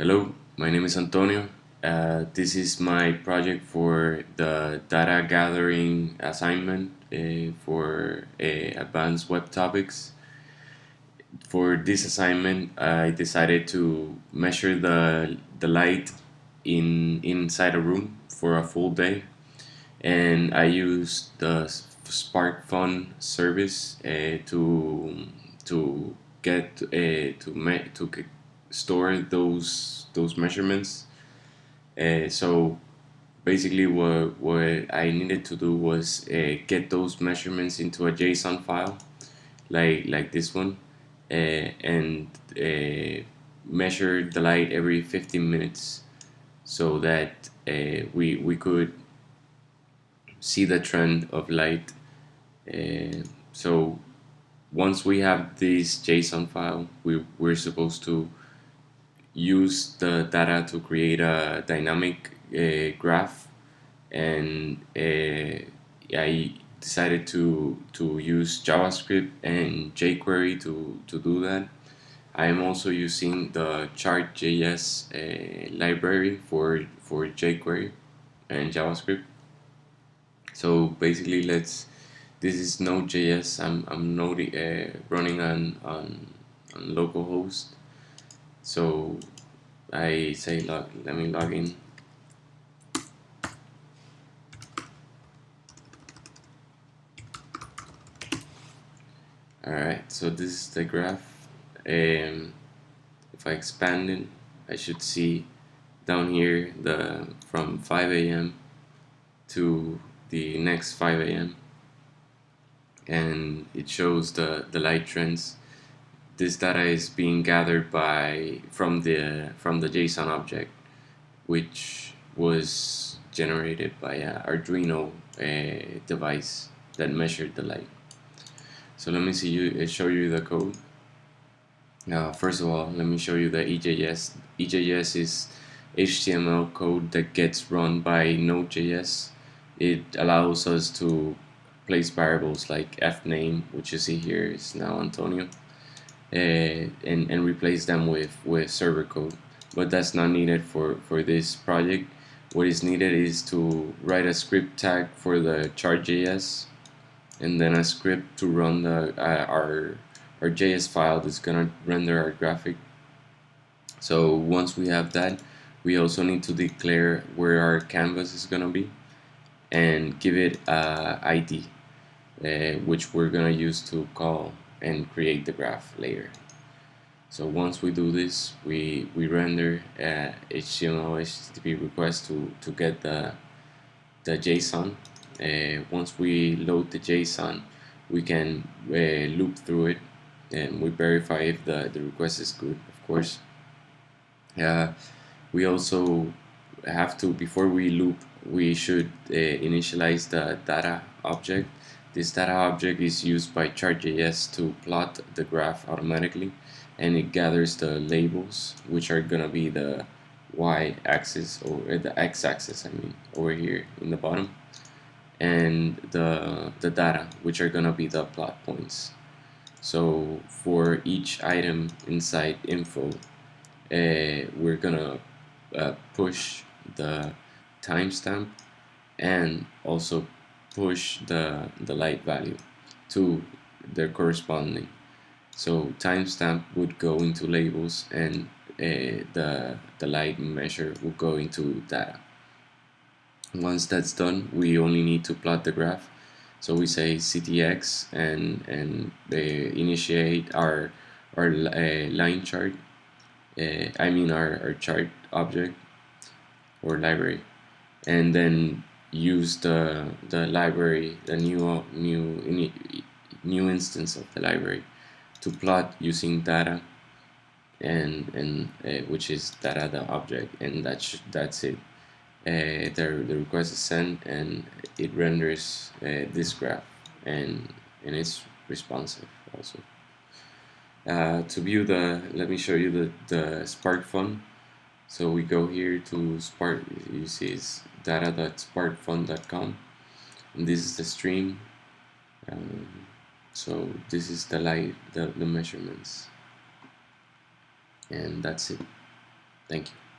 Hello, my name is Antonio. This is my project for the data gathering assignment for advanced web topics. For this assignment, I decided to measure the light inside a room for a full day, and I used the SparkFun service to get store those measurements. So basically, what I needed to do was get those measurements into a JSON file, like this one, and measure the light every 15 minutes, so that we could see the trend of light. So once we have this JSON file, we're supposed to use the data to create a dynamic graph, and I decided to use JavaScript and jQuery to do that. I am also using the Chart.js library for jQuery and JavaScript. So basically, this is Node.js. I'm running on localhost. So I say let me log in. Alright, so this is the graph. If I expand it, I should see down here from 5 a.m. to the next 5 a.m. and it shows the light trends. This data is being gathered from the JSON object, which was generated by an Arduino device that measured the light. So let me show you the code. First of all, let me show you the EJS. EJS is HTML code that gets run by Node.js. It allows us to place variables like fname, which you see here is now Antonio, and replace them with server code. But that's not needed for this project. What is needed is to write a script tag for the Chart.js, and then a script to run our JS file that's gonna render our graphic. So once we have that, we also need to declare where our canvas is gonna be and give it a ID, which we're gonna use to call and create the graph later. So once we do this, we render HTML HTTP request to get the JSON. Once we load the JSON, we can loop through it, and we verify if the request is good, of course. We also have to, before we loop, we should initialize the data object. This data object is used by Chart.js to plot the graph automatically, and it gathers the labels, which are gonna be the y-axis, or the x-axis, I mean, over here in the bottom, and the data, which are gonna be the plot points. So for each item inside info, we're gonna push the timestamp and also push the light value to their corresponding. So timestamp would go into labels, and the light measure will go into data. Once that's done, we only need to plot the graph. So we say ctx and initiate our line chart. I mean our chart object or library, and then use the library, the new instance of the library, to plot using data, and which is data the object, and that's it. The request is sent, and it renders this graph, and it's responsive also. To view let me show you the SparkFun. So we go here to Spark. You see it's data.sparkfun.com, and this is the stream. So this is the measurements, and that's it. Thank you.